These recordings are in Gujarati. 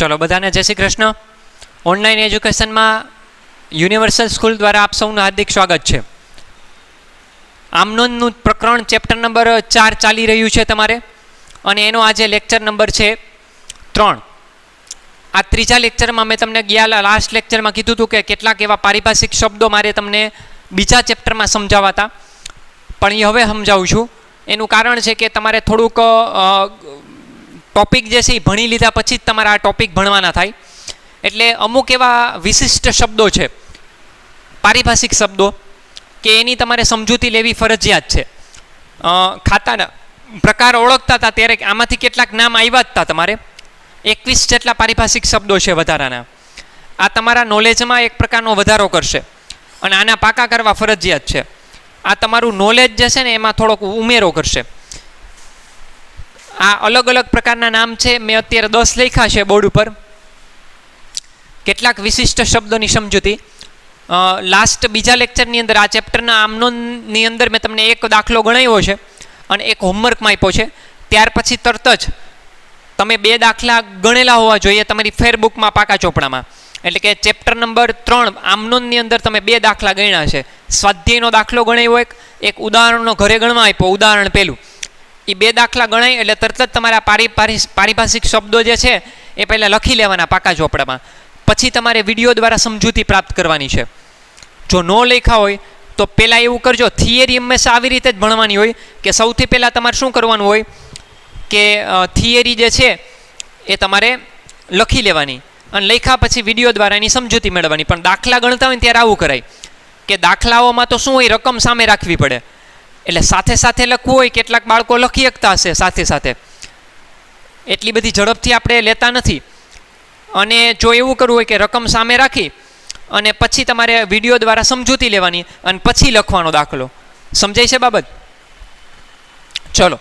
ચલો બધાને જય શ્રી કૃષ્ણ. ઓનલાઈન એજ્યુકેશનમાં યુનિવર્સલ સ્કૂલ દ્વારા આપ સૌનું હાર્દિક સ્વાગત છે. આમનોંધનું પ્રકરણ ચેપ્ટર નંબર 4 ચાલી રહ્યું છે તમારે, અને એનો આજે લેક્ચર નંબર છે 3. આ ત્રીજા લેક્ચરમાં મેં તમને ગયા લાસ્ટ લેક્ચરમાં કીધું હતું કે કેટલાક એવા પારિભાષિક શબ્દો મારે તમને બીજા ચેપ્ટરમાં સમજાવવાતા, પણ એ હવે સમજાવું છું. એનું કારણ છે કે તમારે થોડુંક ટોપિક જે છે એ ભણી લીધા પછી જ તમારે આ ટોપિક ભણવાના થાય. એટલે અમુક એવા વિશિષ્ટ શબ્દો છે, પારિભાષિક શબ્દો, કે એની તમારે સમજૂતી લેવી ફરજિયાત છે. ખાતાના પ્રકાર ઓળખતા હતા ત્યારે આમાંથી કેટલાક નામ આવ્યા જ હતા તમારે. 21 જેટલા પારિભાષિક શબ્દો છે વધારાના. આ તમારા નોલેજમાં એક પ્રકારનો વધારો કરશે અને આના પાકા કરવા ફરજિયાત છે. આ તમારું નોલેજ જે છે ને એમાં થોડોક ઉમેરો કરશે. આ અલગ અલગ પ્રકારના નામ છે. મેં અત્યારે 10 લખ્યા છે બોર્ડ ઉપર. કેટલાક વિશિષ્ટ શબ્દોની સમજૂતી લાસ્ટ બીજા લેક્ચરની અંદર આ ચેપ્ટરના આમનોંધની અંદર મેં તમને એક દાખલો ગણાવ્યો છે અને એક હોમવર્કમાં આપ્યો છે. ત્યાર પછી તરત જ તમે 2 દાખલા ગણેલા હોવા જોઈએ તમારી ફેરબુકમાં પાકા ચોપડામાં. એટલે કે ચેપ્ટર નંબર 3 આમનોંધની અંદર તમે 2 દાખલા ગણ્યા છે. સ્વાધ્યાયનો દાખલો ગણાવ્યો, એક ઉદાહરણનો ઘરે ગણવા આપ્યો, ઉદાહરણ પહેલું. એ 2 દાખલા ગણાય એટલે તરત જ તમારા પારિભાષિક શબ્દો જે છે એ પહેલાં લખી લેવાના પાકા ચોપડામાં. પછી તમારે વિડીયો દ્વારા સમજૂતી પ્રાપ્ત કરવાની છે. જો ન લખ્યા હોય તો પહેલાં એવું કરજો, થિયરી હંમેશા આવી રીતે જ ભણવાની હોય કે સૌથી પહેલાં તમારે શું કરવાનું હોય કે થિયરી જે છે એ તમારે લખી લેવાની અને લખ્યા પછી વિડીયો દ્વારા એની સમજૂતી મેળવવાની. પણ દાખલા ગણતા હોય ને ત્યારે આવું કરાય કે દાખલાઓમાં તો શું હોય, રકમ સામે રાખવી પડે. એટલે સાથે સાથે લખવું હોય. કેટલાક બાળકો લખી શકતા હશે સાથે સાથે, એટલી બધી ઝડપથી આપણે લેતા નથી. અને જો એવું કરવું હોય કે રકમ સામે રાખી અને પછી તમારે વિડીયો દ્વારા સમજૂતી લેવાની અને પછી લખવાનો દાખલો. સમજાય છે બાબત? ચલો,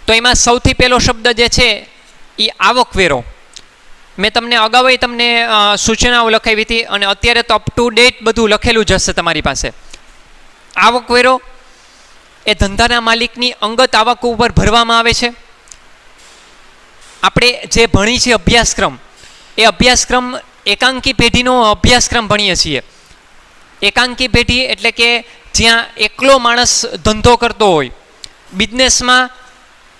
તો એમાં સૌથી પહેલો શબ્દ જે છે એ આવકવેરો. મેં તમને અગાઉ તમને સૂચનાઓ લખાવી હતી અને અત્યારે તો અપ ટુ ડેટ બધું લખેલું જ હશે તમારી પાસે. આવકવેરો એ ધંધાના માલિકની અંગત આવક ઉપર ભરવામાં આવે છે. આપણે જે ભણી છે અભ્યાસક્રમ, એ અભ્યાસક્રમ એકાંકી પેઢીનો અભ્યાસક્રમ ભણીએ છીએ. એકાંકી પેઢી એટલે કે જ્યાં એકલો માણસ ધંધો કરતો હોય. બિઝનેસમાં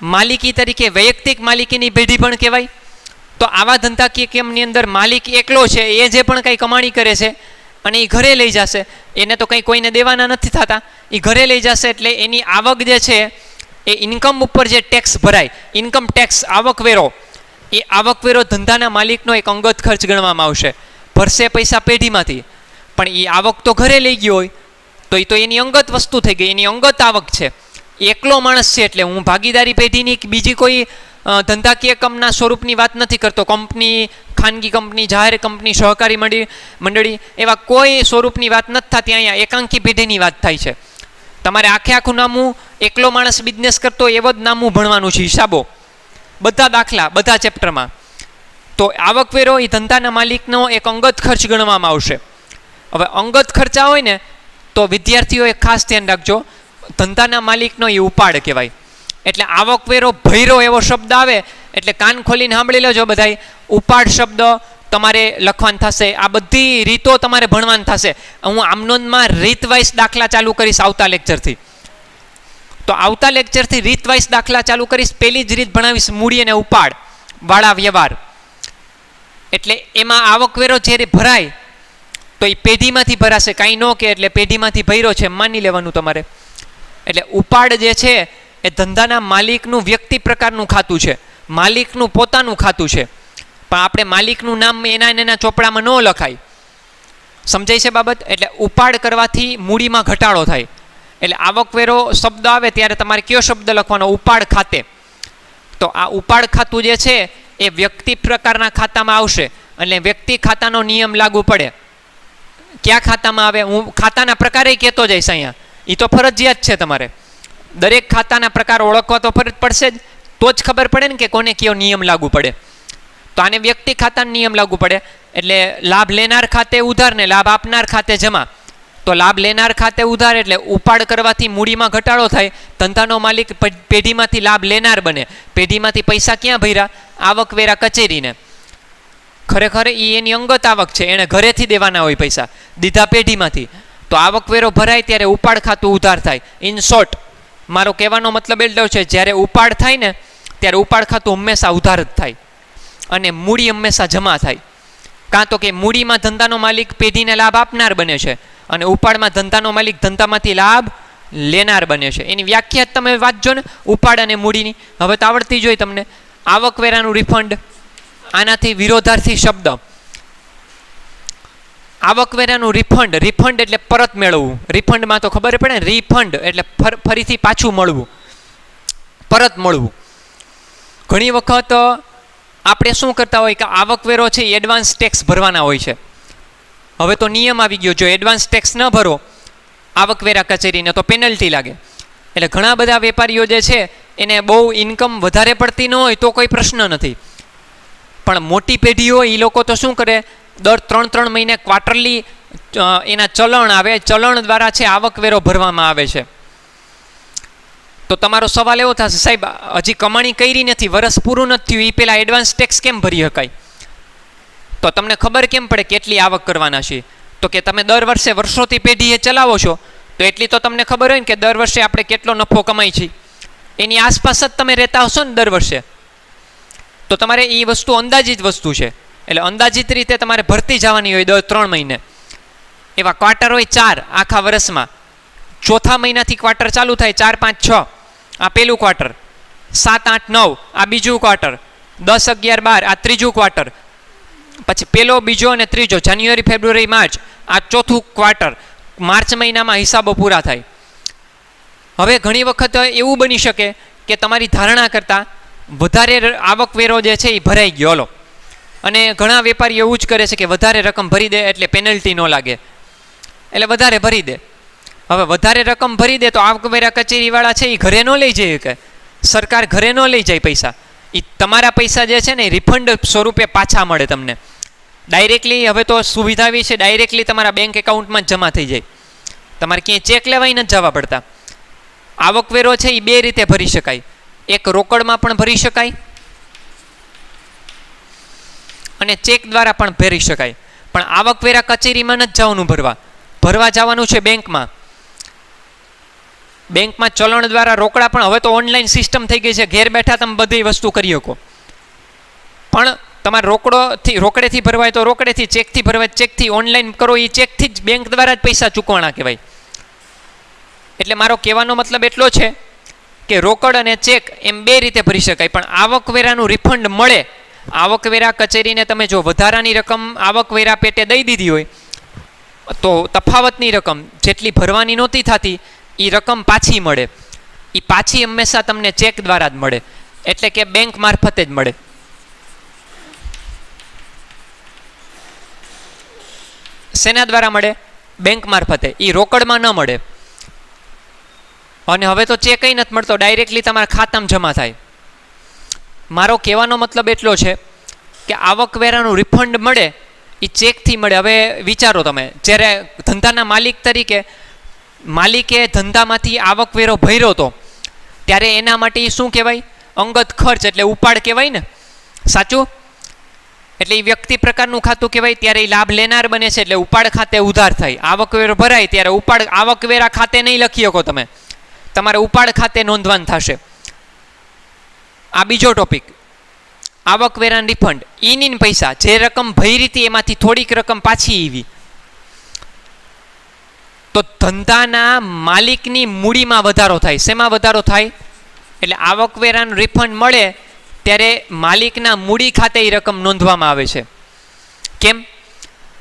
માલિકી તરીકે વૈયક્તિક માલિકીની પેઢી પણ કહેવાય. તો આવા ધંધાકીય કેમની અંદર માલિક એકલો છે, એ જે પણ કંઈ કમાણી કરે છે અને એ ઘરે લઈ જશે, એને તો કંઈ કોઈને દેવાના નથી થતા, એ ઘરે લઈ જશે. એટલે એની આવક જે છે એ ઇન્કમ ઉપર જે ટેક્સ ભરાય, ઇન્કમ ટેક્સ, આવકવેરો, એ આવકવેરો ધંધાના માલિકનો એક અંગત ખર્ચ ગણવામાં આવશે. ભરશે પૈસા પેઢીમાંથી, પણ એ આવક તો ઘરે લઈ ગયો હોય તો એ તો એની અંગત વસ્તુ થઈ ગઈ, એની અંગત આવક છે. એકલો માણસ છે એટલે હું ભાગીદારી પેઢીની બીજી કોઈ ધંધાકીય એકમના સ્વરૂપની વાત નથી કરતો. કંપની, ખાનગી કંપની, જાહેર કંપની, સહકારી મંડળી એવા કોઈ સ્વરૂપની વાત નથી થતી. અહીંયા એકાંકી પેઢીની વાત થાય છે. તમારે આખે આખું નામું એકલો માણસ બિઝનેસ કરતો એવો જ નામું ભણવાનું છે, હિસાબો, બધા દાખલા, બધા ચેપ્ટરમાં. તો આવકવેરો એ ધંધાના માલિકનો એક અંગત ખર્ચ ગણવામાં આવશે. હવે અંગત ખર્ચા હોય ને તો વિદ્યાર્થીઓએ ખાસ ધ્યાન રાખજો, ધંધાના માલિકનો એ ઉપાડ કહેવાય. એટલે આવકવેરો ભૈરો એવો શબ્દ આવે એટલે કાન ખોલીને સાંભળી લેજો બધાય. ઉપાડ શબ્દ તમારે લખવાનું થશે. આ બધી રીતો તમારે ભણવાનું થશે. હું આમનોંધમાં રીત વાઇઝ દાખલા ચાલુ કરીશ આવતા લેક્ચરથી. તો આવતા લેક્ચરથી રીત વાઇઝ દાખલા ચાલુ કરીશ. પહેલી જ રીત ભણાવીશ, મૂડી અને ઉપાડ વાળા વ્યવહાર. એટલે એમાં આવકવેરો જ્યારે ભરાય તો એ પેઢીમાંથી ભરાશે, કાંઈ ન કે એટલે પેઢીમાંથી ભર્યો છે માની લેવાનું તમારે. એટલે ઉપાડ જે છે એ ધંધાના માલિકનું વ્યક્તિ પ્રકારનું ખાતું છે, માલિકનું પોતાનું ખાતું છે. પણ આપણે માલિકનું નામ એના ચોપડામાં ન લખાય. સમજાય છે બાબત? એટલે ઉપાડ કરવાથી મૂડીમાં ઘટાડો થાય. એટલે આવકવેરો શબ્દ આવે ત્યારે તમારે કયો શબ્દ લખવાનો? ઉપાડ ખાતે. તો આ ઉપાડ ખાતું જે છે એ વ્યક્તિ પ્રકારના ખાતામાં આવશે. એટલે વ્યક્તિ ખાતાનો નિયમ લાગુ પડે. કયા ખાતામાં આવે? હું ખાતાના પ્રકારે કહેતો જઈશ અહીંયા. એ તો ફરજિયાત છે તમારે. દરેક ખાતાના પ્રકાર ઓળખવા તો ફરજ પડશે જ, તો જ ખબર પડે ને કે કોને કયો નિયમ લાગુ પડે. તો આને વ્યક્તિ ખાતાનો નિયમ લાગુ પડે. એટલે લાભ લેનાર ખાતે ઉધાર ને લાભ આપનાર ખાતે જમા. તો લાભ લેનાર ખાતે ઉધાર એટલે ઉપાડ કરવાથી મૂડીમાં ઘટાડો થાય. ધંધાનો માલિક પેઢીમાંથી લાભ લેનાર બને. પેઢીમાંથી પૈસા ક્યાં ભર્યા? આવકવેરા કચેરીને. ખરેખર એ એની અંગત આવક છે, એણે ઘરેથી દેવાના હોય પૈસા, દીધા પેઢીમાંથી. તો આવકવેરો ભરાય ત્યારે ઉપાડ ખાતું ઉધાર થાય. ઇન શોર્ટ મારો કહેવાનો મતલબ એટલો છે, જ્યારે ઉપાડ થાય ને ત્યારે ઉપાડ ખાતું હંમેશા ઉધાર જ થાય અને મૂડી હંમેશા જમા થાય. કાં તો કે મૂડીમાં ધંધાનો માલિક પેઢીને લાભ આપનાર બને છે અને ઉપાડમાં ધંધાનો માલિક ધંધામાંથી લાભ લેનાર બને છે. એની વ્યાખ્યા જ તમે વાંચજો ને, ઉપાડ અને મૂડીની. હવે તો આવડતી જોઈ તમને. આવકવેરાનું રિફંડ, આનાથી વિરોધાર્થી શબ્દ. આવકવેરાનું રિફંડ, રિફંડ એટલે પરત મેળવવું. રિફંડમાં તો ખબર પડે ને, રિફંડ એટલે ફરીથી પાછું મળવું, પરત મળવું. ઘણી વખત આપણે શું કરતા હોય કે આવકવેરો છે એ એડવાન્સ ટેક્સ ભરવાના હોય છે. હવે તો નિયમ આવી ગયો, જો એડવાન્સ ટેક્સ ન ભરો આવકવેરા કચેરીને તો પેનલ્ટી લાગે. એટલે ઘણા બધા વેપારીઓ જે છે એને બહુ ઇન્કમ વધારે પડતી ન હોય તો કોઈ પ્રશ્ન નથી, પણ મોટી પેઢી હોય એ લોકો તો શું કરે, દર 3 મહિને ક્વાર્ટરલી એના ચલણ આવે, ચલણ દ્વારા છે આવકવેરો ભરવામાં આવે છે. તો તમારો સવાલ એવો થશે, સાહેબ હજી કમાણી કરી નથી, વરસ પૂરું નથી થયું, એ પહેલાં એડવાન્સ ટેક્સ કેમ ભરી શકાય? તો તમને ખબર કેમ પડે કેટલી આવક કરવાના છે? તો કે તમે દર વર્ષે વર્ષોથી પેઢીએ ચલાવો છો તો એટલી તો તમને ખબર હોય ને કે દર વર્ષે આપણે કેટલો નફો કમાઈ છીએ. એની આસપાસ જ તમે રહેતા હશો ને દર વર્ષે, તો તમારે એ વસ્તુ અંદાજિત વસ્તુ છે, એટલે અંદાજિત રીતે તમારે ભરતી જવાની હોય દર 3 મહિને. એવા ક્વાર્ટર હોય 4 આખા વર્ષમાં. ચોથા મહિનાથી ક્વાર્ટર ચાલુ થાય, 4, 5, 6 આ પહેલું ક્વાર્ટર, 7, 8, 9 આ બીજું ક્વાર્ટર, 10, 11, 12 આ ત્રીજું ક્વાર્ટર, પછી પહેલો, બીજો અને ત્રીજો, જાન્યુઆરી, ફેબ્રુઆરી, માર્ચ આ ચોથું ક્વાર્ટર. માર્ચ મહિનામાં હિસાબો પૂરા થાય. હવે ઘણી વખત એવું બની શકે કે તમારી ધારણા કરતાં વધારે આવકવેરો જે છે એ ભરાઈ ગયો, હલો, અને ઘણા વેપારી એવું જ કરે છે કે વધારે રકમ ભરી દે એટલે પેનલ્ટી ન લાગે, એટલે વધારે ભરી દે. હવે વધારે રકમ ભરી દે તો આવકવેરા કચેરીવાળા છે એ ઘરે ન લઈ જાય, કે સરકાર ઘરે ન લઈ જાય પૈસા. એ તમારા પૈસા જે છે ને એ રિફંડ સ્વરૂપે પાછા મળે તમને ડાયરેક્ટલી. હવે તો સુવિધા એવી છે, ડાયરેક્ટલી તમારા બેંક એકાઉન્ટમાં જ જમા થઈ જાય, તમારે ક્યાંય ચેક લેવાય નથી જવા પડતા. આવકવેરો છે એ 2 રીતે ભરી શકાય, એક રોકડમાં પણ ભરી શકાય અને ચેક દ્વારા પણ ભરી શકાય. પણ આવકવેરા કચેરીમાં નથી જવાનું ભરવા જવાનું છે બેંકમાં. બેંકમાં ચલણ દ્વારા રોકડા પણ હવે તો ઓનલાઈન સિસ્ટમ થઈ ગઈ છે, ઘેર બેઠા તમે બધી વસ્તુ કરી શકો. પણ તમારે રોકડેથી ભરવાય તો રોકડેથી, ચેકથી ભરવાય ચેકથી, ઓનલાઈન કરો એ ચેકથી જ, બેંક દ્વારા જ પૈસા ચૂકવવાના કહેવાય. એટલે મારો કહેવાનો મતલબ એટલો છે કે રોકડ અને ચેક એમ 2 રીતે ભરી શકાય. પણ આવકવેરાનું રિફંડ મળે, આવકવેરા કચેરીને તમે જો વધારાની રકમ આવકવેરા પેટે દઈ દીધી હોય તો તફાવતની રકમ જેટલી ભરવાની નહોતી થતી એ રકમ પાછી મળે. એ પાછી હંમેશા તમને ચેક દ્વારા જ મળે, એટલે કે બેંક મારફતે જ મળે. શેના દ્વારા મળે? બેંક મારફતે. એ રોકડમાં ન મળે. અને હવે તો ચેક નથી મળતો, ડાયરેક્ટલી તમારા ખાતામાં જમા થાય. મારો કહેવાનો મતલબ એટલો છે કે આવકવેરાનું રિફંડ મળે એ ચેકથી મળે. હવે વિચારો તમે, જ્યારે ધંધાના માલિક તરીકે માલિકે ધંધામાંથી આવકવેરો ભર્યો હતો ત્યારે એના માટે શું કહેવાય? અંગત ખર્ચ, એટલે ઉપાડ કહેવાય ને, સાચું? એટલે એ વ્યક્તિ પ્રકારનું ખાતું કહેવાય. ત્યારે એ લાભ લેનાર બને છે, એટલે ઉપાડ ખાતે ઉધાર થાય. આવકવેરો ભરાય ત્યારે ઉપાડ આવકવેરા ખાતે નહીં લખી શકો તમે, તમારે ઉપાડ ખાતે નોંધવાનું થશે. આ બીજો ટોપિક, આવકવેરા રિફંડ. ઈન પૈસા, જે રકમ ભરી હતી એમાંથી થોડીક રકમ પાછી આવી. તો ધંધાના માલિકની મૂડીમાં વધારો થાય. શેમાં વધારો થાય? એટલે આવકવેરાનું રિફંડ મળે ત્યારે માલિકના મૂડી ખાતે એ રકમ નોંધવામાં આવે છે. કેમ?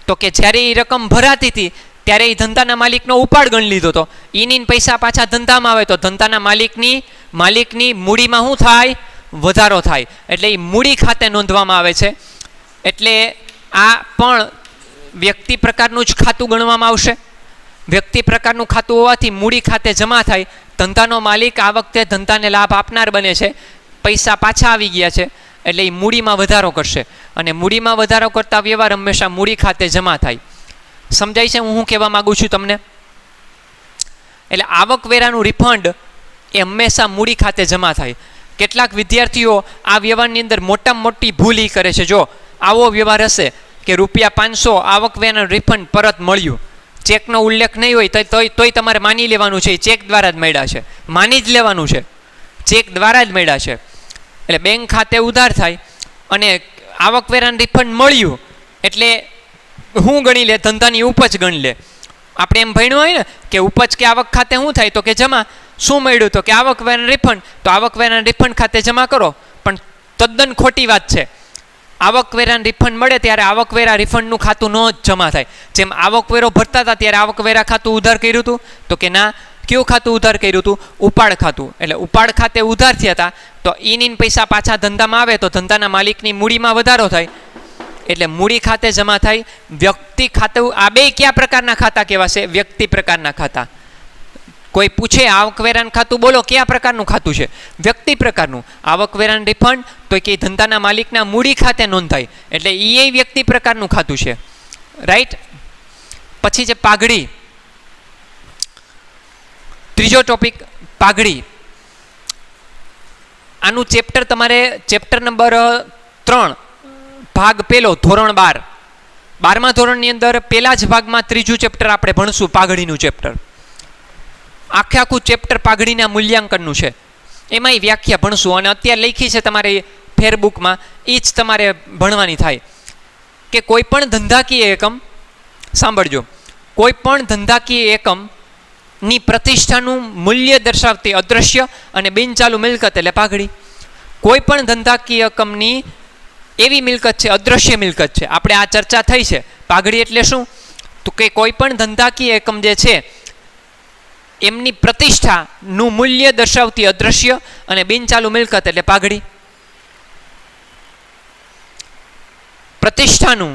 તો કે જ્યારે એ રકમ ભરાતી હતી ત્યારે એ ધંધાના માલિકનો ઉપાડ ગણી લીધો હતો. ઈન પૈસા પાછા ધંધામાં આવે તો ધંધાના માલિકની મૂડીમાં શું થાય? વધારો થાય. એટલે એ મૂડી ખાતે નોંધવામાં આવે છે. એટલે આ પણ વ્યક્તિ પ્રકારનું જ ખાતું ગણવામાં આવશે. વ્યક્તિ પ્રકારનું ખાતું હોવાથી મૂડી ખાતે જમા થાય. ધંધાનો માલિક આ વખતે ધંધાને લાભ આપનાર બને છે, પૈસા પાછા આવી ગયા છે, એટલે એ મૂડીમાં વધારો કરશે. અને મૂડીમાં વધારો કરતા વ્યવહાર હંમેશા મૂડી ખાતે જમા થાય. સમજાય છે હું શું કહેવા માગું છું તમને? એટલે આવકવેરાનું રિફંડ એ હંમેશા મૂડી ખાતે જમા થાય. કેટલાક વિદ્યાર્થીઓ આ વ્યવહારની અંદર મોટામાં મોટી ભૂલ એ કરે છે. જો આવો વ્યવહાર હશે કે ₹500 આવકવેરાનું રિફંડ પરત મળ્યું, ચેકનો ઉલ્લેખ નહીં હોય તોય તમારે માની લેવાનું છે ચેક દ્વારા જ મળ્યા છે, માની જ લેવાનું છે, ચેક દ્વારા જ મળ્યા છે. એટલે બેંક ખાતે ઉધાર થાય અને આવકવેરાનું રિફંડ મળ્યું એટલે હું ગણી લે, ધંધાની ઉપજ ગણી લે. આપણે એમ ભણ્યું હોય ને કે ઉપજ કે આવક ખાતે શું થાય, તો કે જમા. શું મળ્યું, તો કે આવકવેરાનું રિફંડ, તો આવકવેરાનું રિફંડ ખાતે જમા કરો. પણ તદ્દન ખોટી વાત છે. આવકવેરાનું રિફંડ મળે ત્યારે આવકવેરા રિફંડનું ખાતું ન જમા થાય. જેમ આવકવેરો ભરતા હતા ત્યારે આવકવેરા ખાતું ઉધાર કર્યું હતું, તો કે ના. કયું ખાતું ઉધાર કર્યું હતું? ઉપાડ ખાતું. એટલે ઉપાડ ખાતે ઉધાર થયા હતા તો ઈન પૈસા પાછા ધંધામાં આવે તો ધંધાના માલિકની મૂડીમાં વધારો થાય, એટલે મૂડી ખાતે જમા થાય. વ્યક્તિ ખાતું, આ બે કયા પ્રકારના ખાતા કહેવાશે? વ્યક્તિ પ્રકારના ખાતા. કોઈ પૂછે આવકવેરાનું ખાતું બોલો કયા પ્રકારનું ખાતું છે? વ્યક્તિ પ્રકારનું. આવકવેરાનું રિફંડ તો કે ધંધાના માલિકના મૂડી ખાતે નોંધાય, એટલે એ વ્યક્તિ પ્રકારનું ખાતું છે. રાઈટ. પછી છે પાઘડી. ત્રીજો ટોપિક પાઘડી. આનું ચેપ્ટર તમારે ચેપ્ટર નંબર 3 ભાગ પહેલો ધોરણ 12, 12મા ધોરણની અંદર પહેલા જ ભાગમાં ત્રીજું ચેપ્ટર આપણે ભણશું, પાઘડીનું ચેપ્ટર. આખું ચેપ્ટર પાઘડીના મૂલ્યાંકનનું છે, એમાંય વ્યાખ્યા ભણશું. અને અત્યારે લખી છે તમારે ફેરબુકમાં, એ જ તમારે ભણવાની થાય કે કોઈ પણ ધંધાકીય એકમ, સાંભળજો, કોઈ પણ ધંધાકીય એકમની પ્રતિષ્ઠાનું મૂલ્ય દર્શાવતી અદ્રશ્ય અને બિનચાલુ મિલકત એટલે પાઘડી. કોઈ પણ ધંધાકીય એકમની એવી મિલકત છે, અદ્રશ્ય મિલકત છે. આપણે આ ચર્ચા થઈ છે. પાઘડી એટલે શું? તો કે કોઈ પણ ધંધાકીય એકમ જે છે એમની પ્રતિષ્ઠાનું મૂલ્ય દર્શાવતી અદ્રશ્ય અને બિનચાલુ મિલકત એટલે પાઘડી. પ્રતિષ્ઠાનું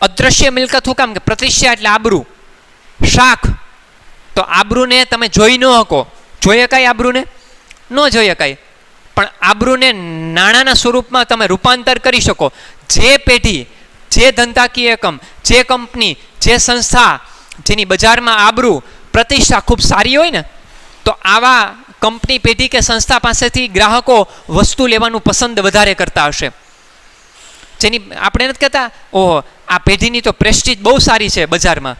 અદ્રશ્ય મિલકત શું કામ? કે પ્રતિષ્ઠા એટલે આબરૂ, શાખ. તો આબરૂને તમે જોઈ ન શકો. જોઈ શકાય આબરૂને? ન જોઈ શકાય. પણ આબરૂને નાણાંના સ્વરૂપમાં તમે રૂપાંતર કરી શકો. જે પેઢી, જે ધંધાકીય એકમ, જે કંપની, જે સંસ્થા જેની બજારમાં આબરૂ, પ્રતિષ્ઠા ખૂબ સારી હોય ને, તો આવા કંપની પેઢી કે સંસ્થા પાસેથી ગ્રાહકો વસ્તુ લેવાનું પસંદ વધારે કરતા હશે. જેની આપણે નથી કહેતા ઓહો આ પેઢીની તો પ્રેસ્ટીજ બહુ સારી છે બજારમાં.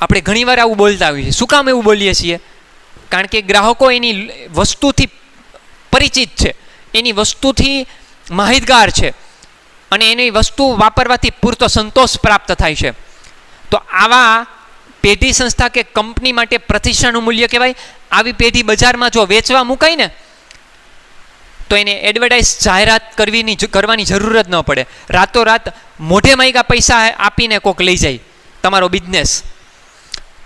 આપણે ઘણીવાર આવું બોલતા હોઈએ છીએ. શું કામ એવું બોલીએ છીએ? કારણ કે ગ્રાહકો એની વસ્તુથી પરિચિત છે, એની વસ્તુથી માહિતગાર છે અને એની વસ્તુ વાપરવાથી પૂરતો સંતોષ પ્રાપ્ત થાય છે. તો આવા પેઢી, સંસ્થા કે કંપની માટે પ્રતિષ્ઠાનું મૂલ્ય કહેવાય. આવી પેઢી બજારમાં જો વેચવા મુકાય ને તો એને એડવર્ટાઇઝ, જાહેરાત કરવાની જરૂર જ ન પડે. રાતોરાત મોઢે માગ્યા પૈસા આપીને કોક લઈ જાય તમારો બિઝનેસ.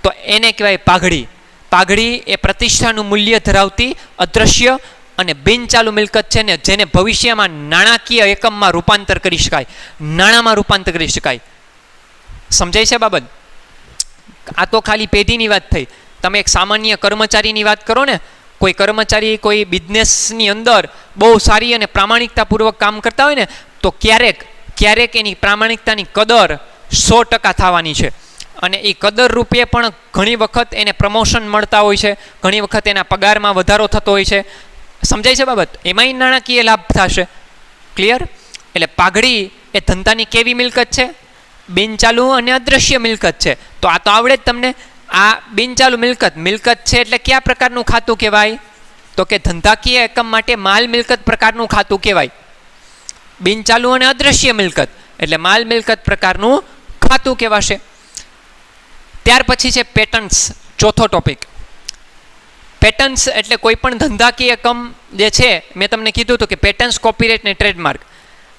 તો એને કહેવાય પાઘડી. પાઘડી એ પ્રતિષ્ઠાનું મૂલ્ય ધરાવતી અદ્રશ્ય અને બિનચાલુ મિલકત છે ને, જેને ભવિષ્યમાં નાણાકીય એકમમાં રૂપાંતર કરી શકાય, નાણાંમાં રૂપાંતર કરી શકાય. સમજાય છે બાબત? આ તો ખાલી પેઢીની વાત થઈ. તમે એક સામાન્ય કર્મચારીની વાત કરો ને, કોઈ કર્મચારી કોઈ બિઝનેસની અંદર બહુ સારી અને પ્રામાણિકતાપૂર્વક કામ કરતા હોય ને, તો ક્યારેક એની પ્રામાણિકતાની કદર 100% થવાની છે. અને એ કદર રૂપે પણ ઘણી વખત એને પ્રમોશન મળતા હોય છે, ઘણી વખત એના પગારમાં વધારો થતો હોય છે. સમજાય છે બાબત? એમાંય નાણાકીય લાભ થશે. ક્લિયર? એટલે પાઘડી એ ધંધાની કેવી મિલકત છે? બિનચાલુ અને અદ્રશ્ય મિલકત છે. તો આ તો આવડે જ તમને. આ બિનચાલુ મિલકત છે એટલે કયા પ્રકારનું ખાતું કહેવાય? તો કે ધંધાકીય એકમ માટે માલ મિલકત પ્રકારનું ખાતું કહેવાય. બિનચાલુ અને અદ્રશ્ય મિલકત એટલે માલ મિલકત પ્રકારનું ખાતું કહેવાશે. ત્યાર પછી છે પેટન્ટ્સ, ચોથો ટોપિક. પેટન્ટ્સ એટલે કોઈ પણ ધંધાકીય એકમ જે છે, મેં તમને કીધું હતું કે પેટન્ટ્સ, કોપીરાઇટ ને ટ્રેડમાર્ક,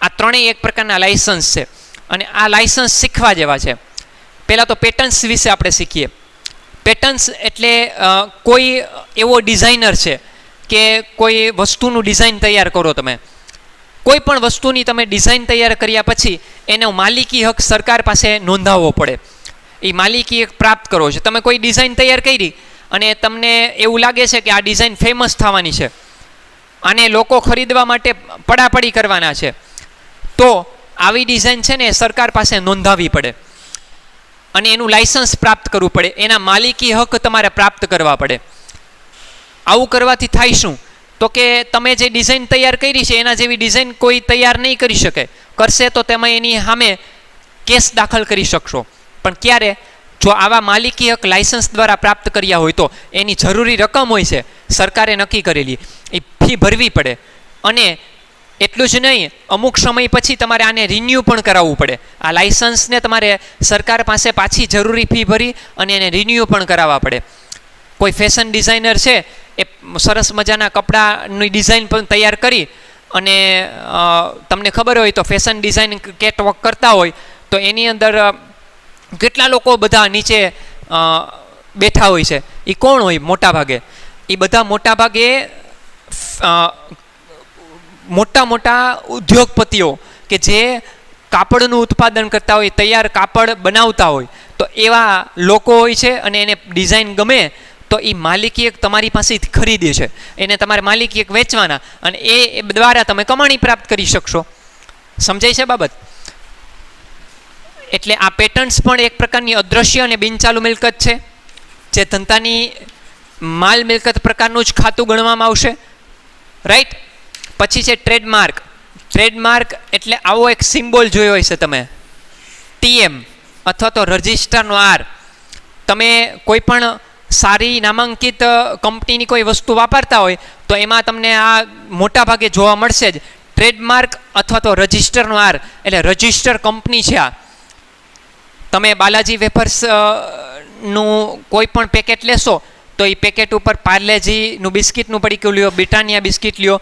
આ ત્રણેય એક પ્રકારના લાયસન્સ છે. અને આ લાયસન્સ શીખવા જેવા છે. પહેલાં તો પેટન્ટ્સ વિશે આપણે શીખીએ. પેટન્ટ્સ એટલે કોઈ એવો ડિઝાઇનર છે કે કોઈ વસ્તુનું ડિઝાઇન તૈયાર કરો તમે. કોઈ પણ વસ્તુની તમે ડિઝાઇન તૈયાર કર્યા પછી એનો માલિકી હક સરકાર પાસે નોંધાવવો પડે. એ માલિકી હક પ્રાપ્ત કરવો છે. તમે કોઈ ડિઝાઇન તૈયાર કરી અને તમને એવું લાગે છે કે આ ડિઝાઇન ફેમસ થવાની છે, આને લોકો ખરીદવા માટે પડાપડી કરવાના છે, તો આવી ડિઝાઇન છે ને સરકાર પાસે નોંધાવવી પડે અને એનું લાયસન્સ પ્રાપ્ત કરવું પડે. એના માલિકી હક તમારે પ્રાપ્ત કરવા પડે. આવું કરવાથી થાય શું તો કે તમે જે ડિઝાઇન તૈયાર કરી છે એના જેવી ડિઝાઇન કોઈ તૈયાર નહીં કરી શકે. કરશે તો તમે એની સામે કેસ દાખલ કરી શકશો. પણ ક્યારે? જો આવા માલિકી હક લાયસન્સ દ્વારા પ્રાપ્ત કર્યા હોય તો એની જરૂરી રકમ હોય છે સરકારે નક્કી કરેલી, એ ફી ભરવી પડે. અને એટલું જ નહીં, અમુક સમય પછી તમારે આને રિન્યૂ પણ કરાવવું પડે. આ લાયસન્સને તમારે સરકાર પાસે પાછી જરૂરી ફી ભરી અને એને રિન્યૂ પણ કરાવવા પડે. કોઈ ફેશન ડિઝાઇનર છે એ સરસ મજાના કપડાની ડિઝાઇન પણ તૈયાર કરી અને તમને ખબર હોય તો ફેશન ડિઝાઇન કેટવોક કરતા હોય તો એની અંદર કેટલા લોકો બધા નીચે બેઠા હોય છે. એ કોણ હોય? મોટા ભાગે એ બધા મોટા ભાગે મોટા મોટા ઉદ્યોગપતિઓ કે જે કાપડનું ઉત્પાદન કરતા હોય, તૈયાર કાપડ બનાવતા હોય, તો એવા લોકો હોય છે. અને એને ડિઝાઇન ગમે તો એ માલિકી એક તમારી પાસેથી ખરીદે છે, એને તમારે માલિકી એક વેચવાના, અને એ દ્વારા તમે કમાણી પ્રાપ્ત કરી શકશો. સમજાય છે બાબત? એટલે આ પેટન્ટ્સ પણ એક પ્રકારની અદ્રશ્ય અને બિનચાલુ મિલકત છે, જે ધંધાની માલ મિલકત પ્રકારનું જ ખાતું ગણવામાં આવશે. રાઈટ? પછી છે ટ્રેડમાર્ક. ટ્રેડમાર્ક એટલે આવો એક સિમ્બોલ જોયો હશે તમે, TM અથવા તો રજિસ્ટરનો R. તમે કોઈ પણ સારી નામાંકિત કંપનીની કોઈ વસ્તુ વાપરતા હોય તો એમાં તમને આ મોટા ભાગે જોવા મળશે જ, ટ્રેડમાર્ક અથવા તો રજિસ્ટરનો R. એટલે રજિસ્ટર કંપની છે આ. તમે બાલાજી વેફર્સ નું કોઈ પણ પેકેટ લેશો તો એ પેકેટ ઉપર પાર્લેજીનું બિસ્કિટનું પડીકું લ્યો, બ્રિટાનિયા બિસ્કિટ લ્યો,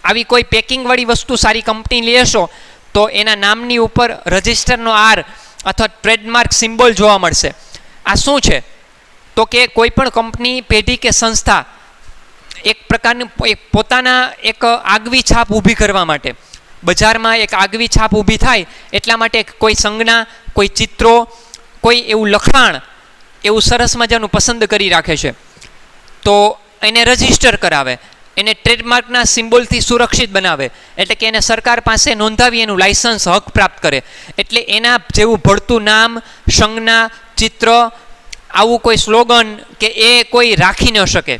આવી કોઈ પેકિંગવાળી વસ્તુ સારી કંપની લેશો તો એના નામની ઉપર રજિસ્ટરનો R અથવા ટ્રેડમાર્ક સિમ્બોલ જોવા મળશે. આ શું છે? તો કે કોઈ પણ કંપની, પેઢી કે સંસ્થા એક પ્રકારનું પોતાના એક આગવી છાપ ઊભી કરવા માટે, બજારમાં એક આગવી છાપ ઊભી થાય એટલા માટે કોઈ સંજ્ઞા, કોઈ ચિત્રો, કોઈ એવું લખાણ એવું સરસ મજાનું પસંદ કરી રાખે છે. તો એને રજિસ્ટર કરાવે, એને ટ્રેડમાર્કના સિમ્બોલથી સુરક્ષિત બનાવે, એટલે કે એને સરકાર પાસે નોંધાવી એનું લાયસન્સ હક પ્રાપ્ત કરે. એટલે એના જેવું ભળતું નામ, સંજ્ઞા, ચિત્ર, આવું કોઈ સ્લોગન કે એ કોઈ રાખી ન શકે.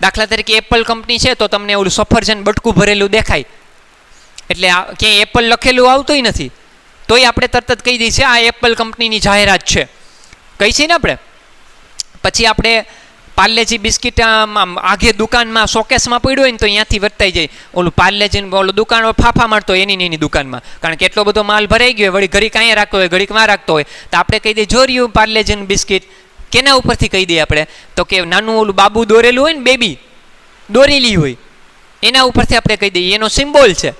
દાખલા તરીકે એપલ કંપની છે તો તમને ઓલું સફરજન બટકું ભરેલું દેખાય, એટલે ક્યાંય એપલ લખેલું આવતું નથી, તોય આપણે તરત જ કહી દઈએ છીએ આ એપલ કંપનીની જાહેરાત છે, કહી છે ને આપણે. પછી આપણે પાર્લેજી બિસ્કિટ આગે દુકાનમાં શોકેસમાં પડ્યું હોય ને તો અહીંયાથી વર્તાઈ જાય, ઓલું પાર્લેજીને ઓલું દુકાન ફાફા મારતો હોય એની દુકાનમાં, કારણ કે એટલો બધો માલ ભરાઈ ગયો હોય, વળી ઘડીક અહીંયા રાખતો હોય, ઘડીક માં રાખતો હોય, તો આપણે કહી દઈએ જોર્યું પાર્લેજીનું બિસ્કિટ. કેના ઉપરથી કહી દઈએ આપણે? તો કે નાનું ઓલું બાબુ દોરેલું હોય ને, બેબી દોરેલી હોય, એના ઉપરથી આપણે કહી દઈએ, એનો સિમ્બોલ છે.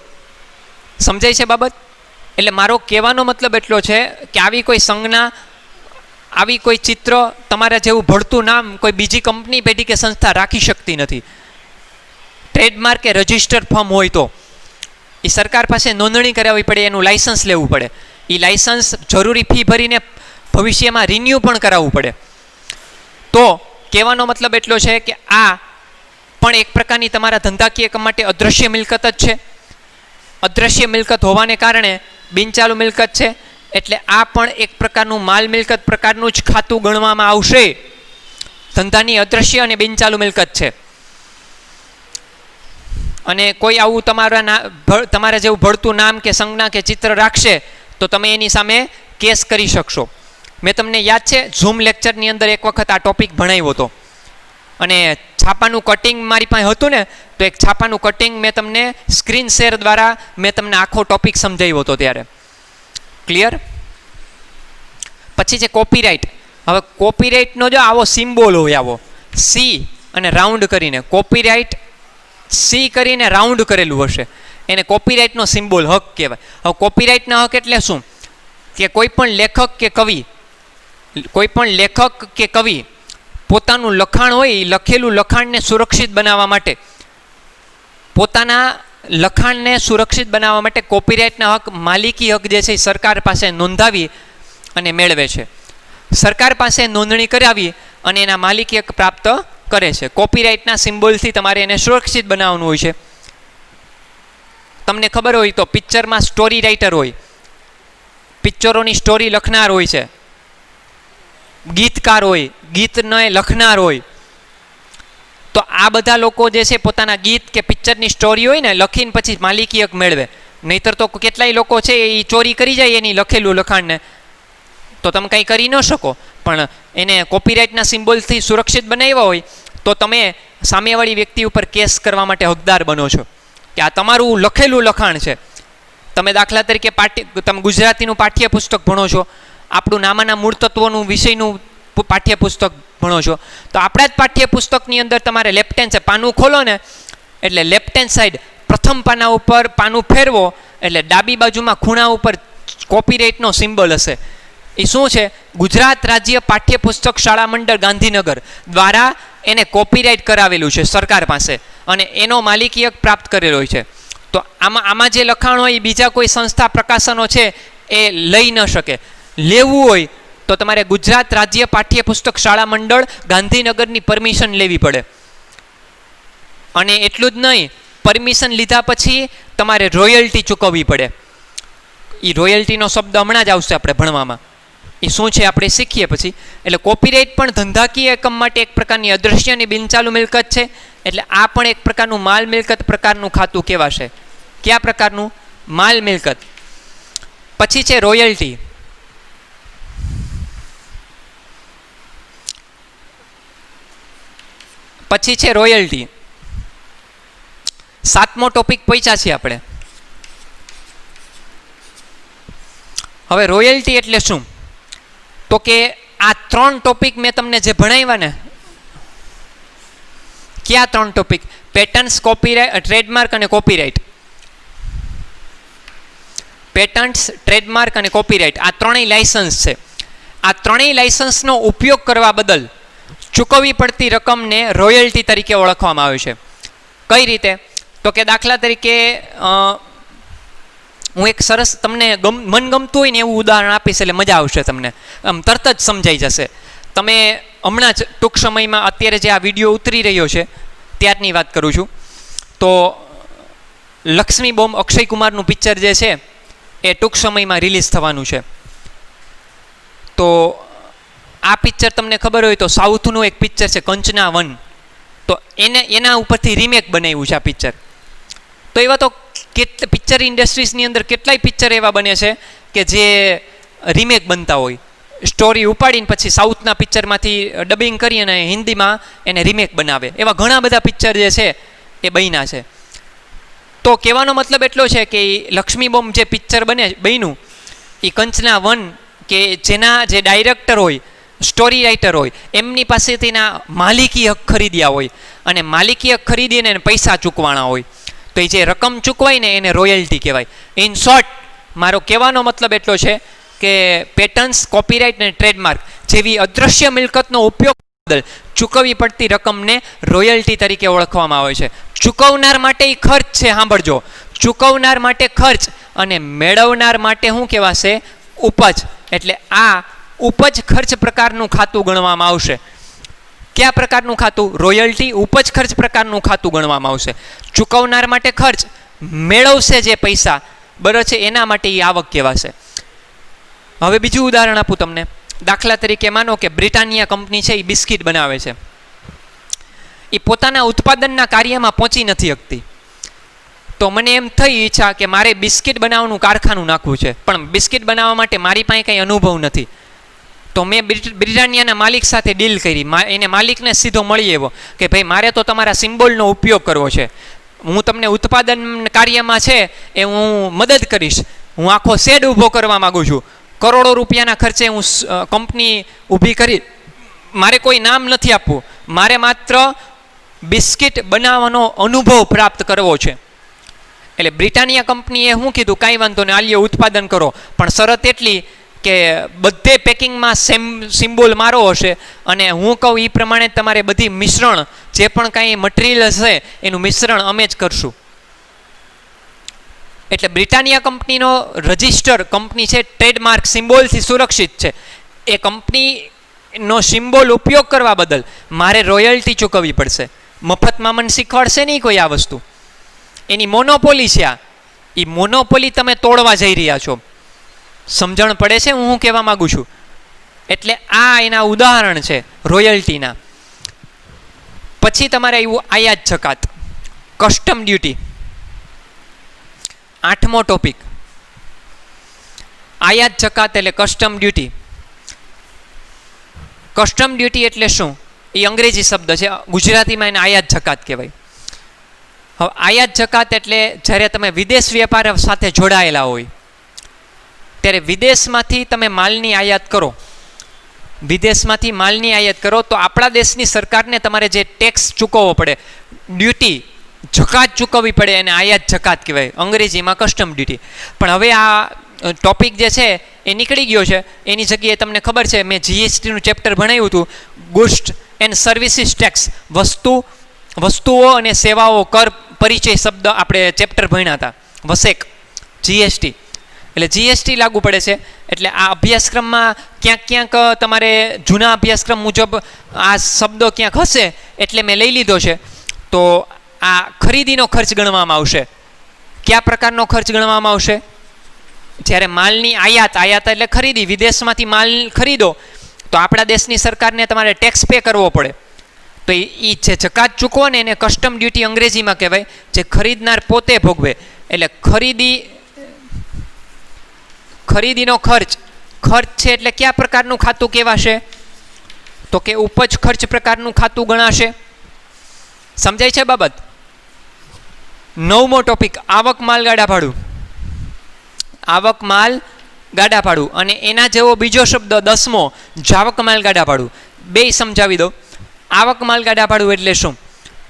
સમજાય છે બાબત? એટલે મારો કહેવાનો મતલબ એટલો છે કે આવી કોઈ સંજ્ઞા, આવી કોઈ ચિત્ર, તમારા જેવું ભળતું નામ કોઈ બીજી કંપની, પેઢી કે સંસ્થા રાખી શકતી નથી. ટ્રેડમાર્ક કે રજિસ્ટર ફોર્મ હોય તો એ સરકાર પાસે નોંધણી કરાવવી પડે, એનું લાયસન્સ લેવું પડે. એ લાયસન્સ જરૂરી ફી ભરીને ભવિષ્યમાં રિન્યૂ પણ કરાવવું પડે. તો કહેવાનો મતલબ એટલો છે કે આ પણ એક પ્રકારની તમારા ધંધાકીય કામ માટે અદ્રશ્ય મિલકત જ છે. અદ્રશ્ય મિલકત હોવાને કારણે બિનચાલુ મિલકત છે, એટલે આ પણ એક પ્રકારનું માલ મિલકત પ્રકારનું જ ખાતું ગણવામાં આવશે. ધંધાની અદ્રશ્ય અને બિનચાલુ મિલકત છે. અને કોઈ આવું તમારા જેવું ભળતું નામ કે સંજ્ઞા કે ચિત્ર રાખશે તો તમે એની સામે કેસ કરી શકશો. મેં તમને યાદ છે ઝૂમ લેક્ચરની અંદર એક વખત આ ટોપિક ભણાવ્યો હતો, અને છાપાનું કટિંગ મારી પાસે હતું ને, તો એક છાપાનું કટિંગ મેં તમને સ્ક્રીન શેર દ્વારા મેં તમને આખો ટોપિક સમજાવ્યો હતો ત્યારે. ક્લિયર? પછી છે કોપીરાઇટ. હવે કોપીરાઇટનો જો આવો સિમ્બોલ હોય, આવો સી અને રાઉન્ડ કરીને, કોપીરાઇટ સી કરીને રાઉન્ડ કરેલું હશે, એને કોપીરાઇટનો સિમ્બોલ હક કહેવાય. હવે કોપીરાઇટના હક એટલે શું? કે કોઈ પણ લેખક કે કવિ પોતાનું લખાણ હોય, એ લખેલું લખાણને સુરક્ષિત બનાવવા માટે, પોતાના લખાણને સુરક્ષિત બનાવવા માટે કોપીરાઇટના હક, માલિકી હક જે છે એ સરકાર પાસે નોંધાવી અને મેળવે છે. સરકાર પાસે નોંધણી કરાવી અને એના માલિકી હક પ્રાપ્ત કરે છે. કોપીરાઇટના સિમ્બોલથી તમારે એને સુરક્ષિત બનાવવાનું હોય છે. તમને ખબર હોય તો પિક્ચરમાં સ્ટોરી રાઇટર હોય, પિક્ચરોની સ્ટોરી લખનાર હોય છે, ગીતકાર હોય, ગીતને લખનાર હોય, તો આ બધા લોકો જે છે પોતાના ગીત કે પિક્ચરની સ્ટોરી હોય ને લખીને પછી માલિકી હક મેળવે. નહીતર તો કેટલાય લોકો છે એ ચોરી કરી જાય એની લખેલું લખાણને, તો તમે કંઈ કરી ન શકો. પણ એને કોપીરાઇટના સિમ્બોલથી સુરક્ષિત બનાવ્યા હોય તો તમે સામેવાળી વ્યક્તિ ઉપર કેસ કરવા માટે હકદાર બનો છો કે આ તમારું લખેલું લખાણ છે. તમે દાખલા તરીકે તમે ગુજરાતીનું પાઠ્યપુસ્તક ભણો છો, આપણું નામાના મૂળ તત્વોનું વિષયનું પાઠ્યપુસ્તક ભણો છો, તો આપણા જ પાઠ્યપુસ્તકની અંદર તમારે લેફ્ટ હેન્ડ પાનું ખોલો ને એટલે લેફ્ટ હેન્ડ સાઈડ પ્રથમ પાના ઉપર પાનું ફેરવો એટલે ડાબી બાજુમાં ખૂણા ઉપર કોપીરાઇટનો સિમ્બોલ હશે. એ શું છે? ગુજરાત રાજ્ય પાઠ્યપુસ્તક શાળા મંડળ ગાંધીનગર દ્વારા એને કોપીરાઇટ કરાવેલું છે સરકાર પાસે અને એનો માલિકી હક પ્રાપ્ત કરેલો હોય છે. તો આમાં જે લખાણ હોય એ બીજા કોઈ સંસ્થા પ્રકાશનો છે એ લઈ ન શકે. લેવું હોય તો તમારે ગુજરાત રાજ્ય પાઠ્યપુસ્તક શાળા મંડળ ગાંધીનગરની પરમિશન લેવી પડે. અને એટલું જ નહીં, પરમિશન લીધા પછી તમારે રોયલ્ટી ચૂકવવી પડે. એ રોયલ્ટીનો શબ્દ હમણાં જ આવશે આપણે ભણવામાં, એ શું છે આપણે શીખીએ પછી. એટલે કોપીરાઇટ પણ ધંધાકીય એકમ માટે એક પ્રકારની અદૃશ્યની બિનચાલુ મિલકત છે. એટલે આ પણ એક પ્રકારનું માલ મિલકત પ્રકારનું ખાતું કહેવાશે. કયા પ્રકારનું? માલ મિલકત. પછી છે રોયલ્ટી. પછી છે રોયલ્ટી. 7મો ટોપિક પહોંચ્યા છીએ આપણે. હવે રોયલ્ટી એટલે શું? તો કે આ 3 ટોપિક મેં તમને જે ભણાવ્યા ને, કયા 3 ટોપિક? પેટન્ટ્સ, કોપીરાઇટ, ટ્રેડમાર્ક અને કોપીરાઇટ. પેટન્ટ્સ, ટ્રેડમાર્ક અને કોપીરાઇટ આ ત્રણેય લાયસન્સ છે. આ ત્રણેય લાયસન્સનો ઉપયોગ કરવા બદલ ચૂકવવી પડતી રકમને રોયલ્ટી તરીકે ઓળખવામાં આવે છે. કઈ રીતે? તો કે દાખલા તરીકે હું એક સરસ તમને મનગમતું હોય ને એવું ઉદાહરણ આપીશ એટલે મજા આવશે તમને, આમ તરત જ સમજાઈ જશે. તમે હમણાં જ ટૂંક સમયમાં અત્યારે જે આ વિડીયો ઉતરી રહ્યો છે ત્યારની વાત કરું છું. તો લક્ષ્મી બોમ્બ અક્ષય કુમારનું પિક્ચર જે છે એ ટૂંક સમયમાં રિલીઝ થવાનું છે. તો આ પિક્ચર તમને ખબર હોય તો સાઉથનું એક પિક્ચર છે કંચના 1, તો એના ઉપરથી રીમેક બનાવ્યું છે આ પિક્ચર. તો એવા તો પિક્ચર ઇન્ડસ્ટ્રીઝની અંદર કેટલાય પિક્ચર એવા બને છે કે જે રીમેક બનતા હોય. સ્ટોરી ઉપાડીને પછી સાઉથના પિક્ચરમાંથી ડબિંગ કરી અને હિન્દીમાં એને રીમેક બનાવે. એવા ઘણા બધા પિક્ચર જે છે એ બન્યા છે. તો કહેવાનો મતલબ એટલો છે કે લક્ષ્મી બોમ્બ જે પિક્ચર બન્યું એ કંચના 1 કે જેના જે ડાયરેક્ટર હોય, સ્ટોરી રાઇટર હોય, એમની પાસેથી માલિકી હક ખરીદ્યા હોય અને માલિકી હક ખરીદીને એને પૈસા ચૂકવાના હોય. તો એ જે રકમ ચૂકવાય ને એને રોયલ્ટી કહેવાય. ઇન શોર્ટ મારો કહેવાનો મતલબ એટલો છે કે પેટન્ટ્સ, કોપીરાઇટ અને ટ્રેડમાર્ક જેવી અદૃશ્ય મિલકતનો ઉપયોગ બદલ ચૂકવવી પડતી રકમને રોયલ્ટી તરીકે ઓળખવામાં આવે છે. ચૂકવનાર માટે એ ખર્ચ છે, સાંભળજો, ચૂકવનાર માટે ખર્ચ અને મેળવનાર માટે શું કહેવાશે? ઉપજ. એટલે આ ઉપજ ખર્ચ પ્રકારનું ખાતું ગણવામાં આવશે. કયા પ્રકારનું ખાતું? રોયલ્ટી ઉપજ ખર્ચ પ્રકારનું ખાતું ગણવામાં આવશે. ચૂકવનાર માટે ખર્ચ, મેળવશે જે પૈસા બરાબર છે એના માટે એ આવક કહેવાશે. હવે બીજું ઉદાહરણ આપું તમને. દાખલા તરીકે માનો કે બ્રિટાનિયા કંપની છે એ બિસ્કિટ બનાવે છે. એ પોતાના ઉત્પાદનના કાર્યમાં પહોંચી નથી શકતી. તો મને એમ થઈ ઈચ્છા કે મારે બિસ્કિટ બનાવવાનું કારખાનું નાખવું છે, પણ બિસ્કિટ બનાવવા માટે મારી પાસે કંઈ અનુભવ નથી. તો મેં બ્રિટાનિયાના માલિક સાથે ડીલ કરી. એને માલિકને સીધો મળી આવ્યો કે ભાઈ મારે તો તમારા સિમ્બોલનો ઉપયોગ કરવો છે, હું તમને ઉત્પાદન કાર્યમાં છે એ હું મદદ કરીશ, હું આખો શેડ ઊભો કરવા માગું છું, કરોડો રૂપિયાના ખર્ચે હું કંપની ઊભી કરી, મારે કોઈ નામ નથી આપવું, મારે માત્ર બિસ્કિટ બનાવવાનો અનુભવ પ્રાપ્ત કરવો છે. એટલે બ્રિટાનિયા કંપનીએ શું કીધું? કાંઈ વાંધો નહીં, આલ્યો ઉત્પાદન કરો, પણ શરત એટલી કે બધે પેકિંગમાં સિમ્બોલ મારો હશે અને હું કહું એ પ્રમાણે તમારે બધી મિશ્રણ જે પણ કાંઈ મટીરિયલ હશે એનું મિશ્રણ અમે જ કરશું. એટલે બ્રિટાનિયા કંપનીનો રજિસ્ટર કંપની છે, ટ્રેડમાર્ક સિમ્બોલથી સુરક્ષિત છે. એ કંપનીનો સિમ્બોલ ઉપયોગ કરવા બદલ મારે રોયલ્ટી ચૂકવવી પડશે. મફતમાં મને શીખવાડશે નહીં કોઈ આ વસ્તુ. એની મોનોપોલી છે આ. એ મોનોપોલી તમે તોડવા જઈ રહ્યા છો. સમજણ પડે છે હું કહેવા માગું છું? એટલે આ એના ઉદાહરણ છે રોયલ્ટીના. પછી તમારે આવ્યું આયાત જકાત, કસ્ટમ ડ્યુટી. 8મો ટોપિક આયાત જકાત એટલે કસ્ટમ ડ્યુટી. કસ્ટમ ડ્યુટી એટલે શું? એ અંગ્રેજી શબ્દ છે, ગુજરાતીમાં એને આયાત જકાત કહેવાય. હવે આયાત જકાત એટલે જ્યારે તમે વિદેશ વેપાર સાથે જોડાયેલા હોય ત્યારે વિદેશમાંથી તમે માલની આયાત કરો, વિદેશમાંથી માલની આયાત કરો તો આપણા દેશની સરકારને તમારે જે ટેક્સ ચૂકવવો પડે, ડ્યુટી જકાત ચૂકવવી પડે, એને આયાત જકાત કહેવાય, અંગ્રેજીમાં કસ્ટમ ડ્યુટી. પણ હવે આ ટોપિક જે છે એ નીકળી ગયો છે. એની જગ્યાએ તમને ખબર છે મેં જીએસટીનું ચેપ્ટર ભણાવ્યું હતું, ગુડ્સ એન્ડ સર્વિસીસ ટેક્સ, વસ્તુઓ અને સેવાઓ કર પરિચય શબ્દ આપણે ચેપ્ટર ભણ્યા હતા, વસેક જીએસટી. એટલે જીએસટી લાગુ પડે છે. એટલે આ અભ્યાસક્રમમાં ક્યાંક તમારે જૂના અભ્યાસક્રમ મુજબ આ શબ્દો ક્યાંક હશે એટલે મેં લઈ લીધો છે. તો આ ખરીદીનો ખર્ચ ગણવામાં આવશે. કયા પ્રકારનો ખર્ચ ગણવામાં આવશે? જ્યારે માલની આયાત એટલે ખરીદી, વિદેશમાંથી માલ ખરીદો તો આપણા દેશની સરકારને તમારે ટેક્સ પે કરવો પડે. તો એ જે જકાત ચૂકવો ને એને કસ્ટમ ડ્યુટી અંગ્રેજીમાં કહેવાય, જે ખરીદનાર પોતે ભોગવે. એટલે ખરીદીનો ખર્ચ છે એટલે કયા પ્રકારનું ખાતું કહેવાશે? તો કે ઉપજ ખર્ચ પ્રકારનું ખાતું ગણાશે. સમજાય છે બાબત? 9મો ટોપિક આવક માલ ગાડા ભાડું. આવક માલ ગાડા ભાડું અને એના જેવો બીજો શબ્દ 10મો જાવક માલ ગાડા ભાડું. બે સમજાવી દો. આવક માલ ગાડા ભાડું એટલે શું?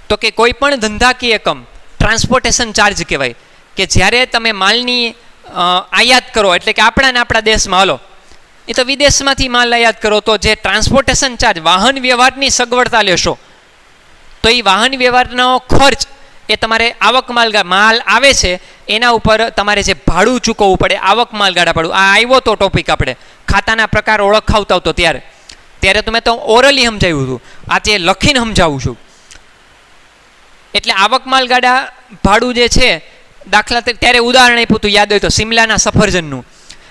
તો કે કોઈ પણ ધંધાકીય એકમ ટ્રાન્સપોર્ટેશન ચાર્જ કહેવાય, કે જ્યારે તમે માલની આયાત કરો, એટલે કે આપણા દેશમાં હાલો એ તો વિદેશમાંથી માલ આયાત કરો તો જે ટ્રાન્સપોર્ટેશન ચાર્જ, વાહન વ્યવહારની સગવડતા લેશો તો એ વાહન વ્યવહારનો ખર્ચ એ તમારે આવક માલ આવે છે એના ઉપર તમારે જે ભાડું ચૂકવવું પડે, આવક માલ ગાડા ભાડું. આ આવ્યો તો ટોપિક આપણે ખાતાના પ્રકાર ઓળખાવતા હતો ત્યારે તો મેં તો ઓરલી સમજાવ્યું હતું, આજે લખીને સમજાવું છું. એટલે આવક માલ ગાડા ભાડું જે છે, દાખલા ત્યારે ઉદાહરણ આપ્યું હતું યાદ હોય તો સિમલાના સફરજનનું.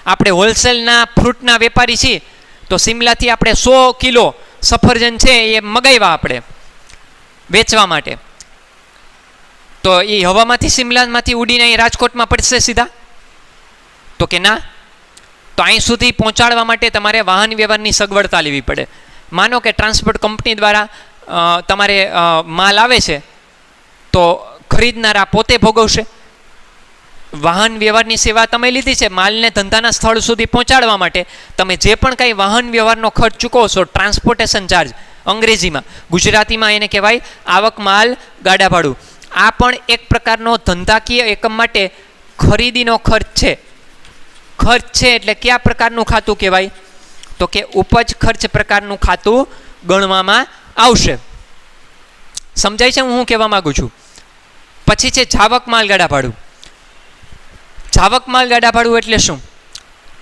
આપણે હોલસેલના ફ્રૂટના વેપારી છીએ તો સિમલાથી આપણે 100 કિલો સફરજન છે એ મગાવ્યા આપણે વેચવા માટે. તો એ હવામાંથી સિમલામાંથી ઉડીને અહીં રાજકોટમાં પડશે સીધા? તો કે ના. તો અહીં સુધી પહોંચાડવા માટે તમારે વાહન વ્યવહારની સગવડતા લેવી પડે. માનો કે ટ્રાન્સપોર્ટ કંપની દ્વારા તમારે માલ આવે છે તો ખરીદનારા પોતે ભોગવશે. વાહન વ્યવહારની સેવા તમે લીધી છે, માલને ધંધાના સ્થળ સુધી પહોંચાડવા માટે તમે જે પણ કાંઈ વાહન વ્યવહારનો ખર્ચ ચૂકવો છો, ટ્રાન્સપોર્ટેશન ચાર્જ અંગ્રેજીમાં, ગુજરાતીમાં એને કહેવાય આવક માલ ગાડા ભાડું. આ પણ એક પ્રકારનો ધંધાકીય એકમ માટે ખરીદીનો ખર્ચ છે. એટલે કયા પ્રકારનું ખાતું કહેવાય? તો કે ઉપજ ખર્ચ પ્રકારનું ખાતું ગણવામાં આવશે. સમજાય છે હું કહેવા માગું છું? પછી છે જાવક માલ ગાડા ભાડું. જાવક માલ ગાડા ભાડું એટલે શું?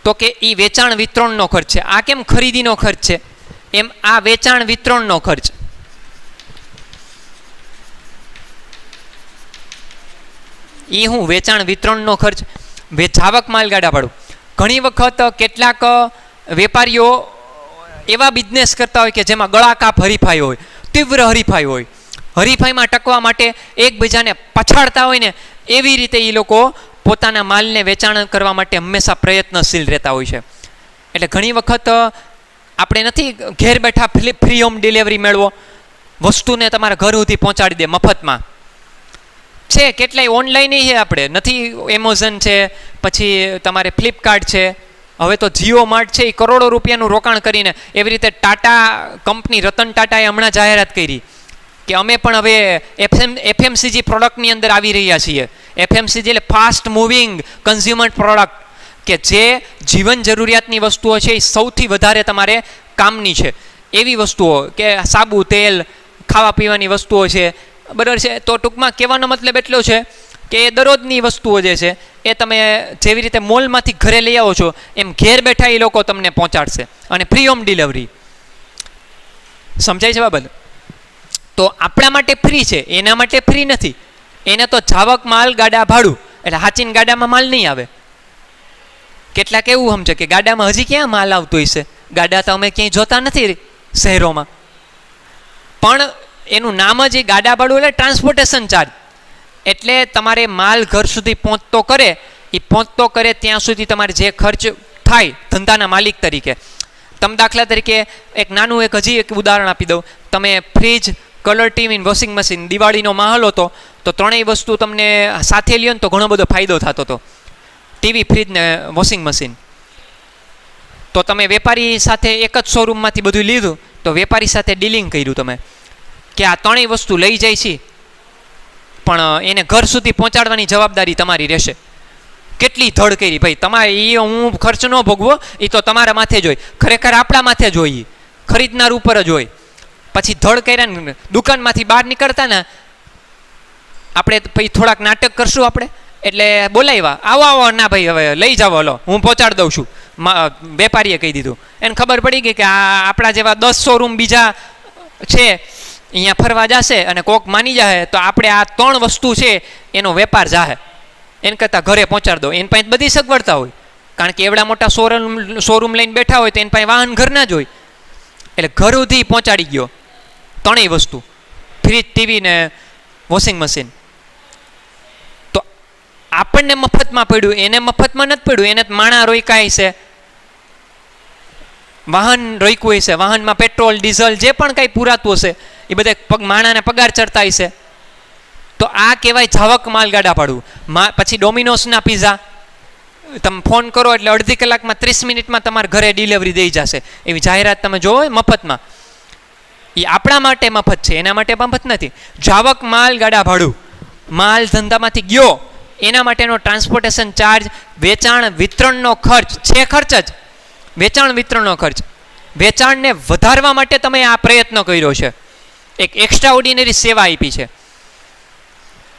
તો કે એ વેચાણ વિતરણનો ખર્ચ છે. આ કેમ ખરીદીનો ખર્ચ છે એમ આ વેચાણ વિતરણનો ખર્ચ. એ હું વેચાણ વિતરણનો ખર્ચ, જાવક માલ ગાડા ભાડું. ઘણી વખત કેટલાક વેપારીઓ એવા બિઝનેસ કરતા હોય કે જેમાં ગળાકાપ હરીફાઈ હોય, તીવ્ર હરીફાઈ હોય, હરીફાઈમાં ટકવા માટે એકબીજાને પછાડતા હોય ને એવી રીતે એ લોકો પોતાના માલને વેચાણ કરવા માટે હંમેશા પ્રયત્નશીલ રહેતા હોય છે. એટલે ઘણી વખત આપણે નથી ઘેર બેઠા ફ્રી હોમ ડિલિવરી મેળવો, વસ્તુને તમારા ઘર સુધી પહોંચાડી દે મફતમાં. છે કેટલાય ઓનલાઈન છે, આપણે નથી, એમેઝોન છે, પછી તમારે ફ્લિપકાર્ટ છે, હવે તો જીઓ માર્ટ છે, એ કરોડો રૂપિયાનું રોકાણ કરીને. એવી રીતે ટાટા કંપની, રતન ટાટાએ હમણાં જાહેરાત કરી કે અમે પણ હવે એફએમસીજી પ્રોડક્ટની અંદર આવી રહ્યા છીએ. એફએમસીજી એટલે ફાસ્ટ મૂવિંગ કન્ઝ્યુમર પ્રોડક્ટ, કે જે જીવન જરૂરિયાતની વસ્તુઓ છે એ સૌથી વધારે તમારે કામની છે એવી વસ્તુઓ, કે સાબુ, તેલ, ખાવા પીવાની વસ્તુઓ છે, બરાબર છે. તો ટૂંકમાં કહેવાનો મતલબ એટલો છે કે એ દરરોજની વસ્તુઓ જે છે એ તમે જેવી રીતે મોલમાંથી ઘરે લઈ આવો છો એમ ઘેર બેઠા એ લોકો તમને પહોંચાડશે, અને ફ્રી હોમ ડિલિવરી. સમજાય છે બાબત? તો આપણા માટે ફ્રી છે, એના માટે ફ્રી નથી. એને તો જાવક માલ ગાડા ભાડું, એટલે હાચીને ગાડામાં માલ નહીં આવે. કેટલાક એવું સમજે કે ગાડામાં હજી ક્યાં માલ આવતો હશે, ગાડા તો અમે ક્યાંય જોતા નથી શહેરોમાં. પણ એનું નામ જ એ ગાડા ભાડું એટલે ટ્રાન્સપોર્ટેશન ચાર્જ. એટલે તમારે માલ ઘર સુધી પહોંચતો કરે, એ પહોંચતો કરે ત્યાં સુધી તમારે જે ખર્ચ થાય ધંધાના માલિક તરીકે. તમે દાખલા તરીકે એક નાનું હજી એક ઉદાહરણ આપી દઉં. તમે fridge, colour TV, washing machine, દિવાળીનો માહોલ હતો તો ત્રણેય વસ્તુ તમને સાથે લ્યો ને તો ઘણો બધો ફાયદો થતો હતો. ટીવી, ફ્રીજ ને વોશિંગ મશીન. તો તમે વેપારી સાથે એક જ શોરૂમમાંથી બધું લીધું તો વેપારી સાથે ડીલિંગ કર્યું તમે કે આ ત્રણેય વસ્તુ લઈ જાય છે, પણ એને ઘર સુધી પહોંચાડવાની જવાબદારી તમારી રહેશે. કેટલી ધડ કરી ભાઈ તમારે, એ હું ખર્ચ ન ભોગવો, એ તો તમારા માથે જ હોય. ખરેખર આપણા માથે જ હોય, ખરીદનાર ઉપર જ હોય. પછી ધડ કર્યા ને દુકાનમાંથી બહાર નીકળતા ને આપણે પછી થોડાક નાટક કરશું આપણે, એટલે બોલાવ્યા, આવો આવો, ના ભાઈ હવે લઈ જાઓ, હલો હું પહોંચાડી દઉં છું. વેપારીએ કહી દીધું. એને ખબર પડી ગઈ કે આ આપણા જેવા 10 શોરૂમ બીજા છે અહીંયા ફરવા જશે અને કોક માની જાય તો આપણે આ 3 વસ્તુ છે એનો વેપાર જાહે, એને કરતાં ઘરે પહોંચાડી દો. એની પાસે બધી સગવડતા હોય, કારણ કે એવડા મોટા શોરૂમ લઈને બેઠા હોય તો એની પાસે વાહન ઘરના જ હોય. એટલે ઘર સુધી પહોંચાડી ગયો ત્રણેય વસ્તુ, ફ્રીજ, ટીવી ને વોશિંગ મશીન. તો આપણને મફતમાં પડ્યું, એને મફતમાં નથી પડ્યું. એને માણા રોક્યા છે, વાહન રોક્યું હશે, વાહનમાં પેટ્રોલ, ડીઝલ જે પણ કાંઈ પૂરાતું હશે એ બધા માણાને પગાર ચડતા હશે. તો આ કહેવાય જાવક માલગાડા ભાડું. પછી ડોમિનોસના પીઝા તમે ફોન કરો એટલે અડધી કલાકમાં 30 મિનિટમાં તમારા ઘરે ડિલિવરી દઈ જશે, એવી જાહેરાત તમે જોવો મફતમાં. એ આપણા માટે મફત છે, એના માટે મફત નથી. જાવક માલગાડા ભાડું, માલ ધંધામાંથી ગયો એના માટેનો ટ્રાન્સપોર્ટેશન ચાર્જ, વેચાણ વિતરણનો ખર્ચ છે, ખર્ચ જ વેચાણ વિતરણનો ખર્ચ. વેચાણને વધારવા માટે તમે આ પ્રયત્ન કર્યો છે, એક એક્સ્ટ્રા ઓર્ડિનરી સેવા આપી છે,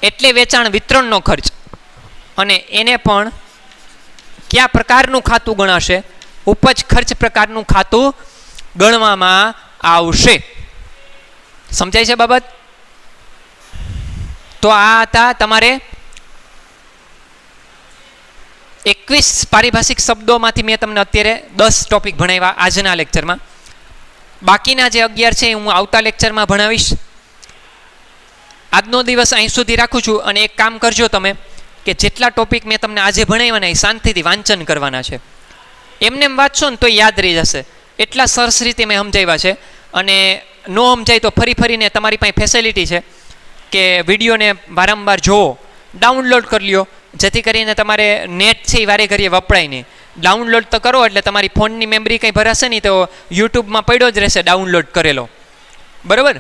એટલે વેચાણ વિતરણનો ખર્ચ. અને એને પણ કયા પ્રકારનું ખાતું ગણાશે? ઉપજ ખર્ચ પ્રકારનું ખાતું ગણવામાં આવશે. સમજાય છે બાબત? તો આ હતા તમારે 21 પારિભાષિક શબ્દોમાંથી મેં તમને અત્યારે 10 ટોપિક ભણાવ્યા આજના લેક્ચરમાં. બાકીના જે 11 છે હું આવતા લેક્ચરમાં ભણાવીશ. આજનો દિવસ અહીં સુધી રાખું છું. અને એક કામ કરજો તમે કે જેટલા ટોપિક મેં તમને આજે ભણાવ્યા એ શાંતિથી વાંચન કરવાના છે. એમને એમ વાંચશો ને તો યાદ રહી જશે, એટલા સરસ રીતે મેં સમજાવ્યા છે. અને ન સમજાય તો ફરી ફરીને તમારી પાસે ફેસિલિટી છે કે વિડીયોને વારંવાર જોવો, ડાઉનલોડ કરી લ્યો, જેથી કરીને તમારે નેટ છે એ વારે ઘડીએ વપરાય નહીં. ડાઉનલોડ તો કરો એટલે તમારી ફોનની મેમરી કંઈ ભરાશે નહીં તો યુટ્યુબમાં પડ્યો જ રહેશે ડાઉનલોડ કરેલો. બરાબર?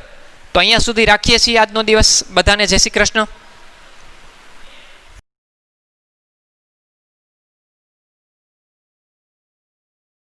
તો અહીંયા સુધી રાખીએ છીએ આજનો દિવસ. બધાને જય શ્રી કૃષ્ણ.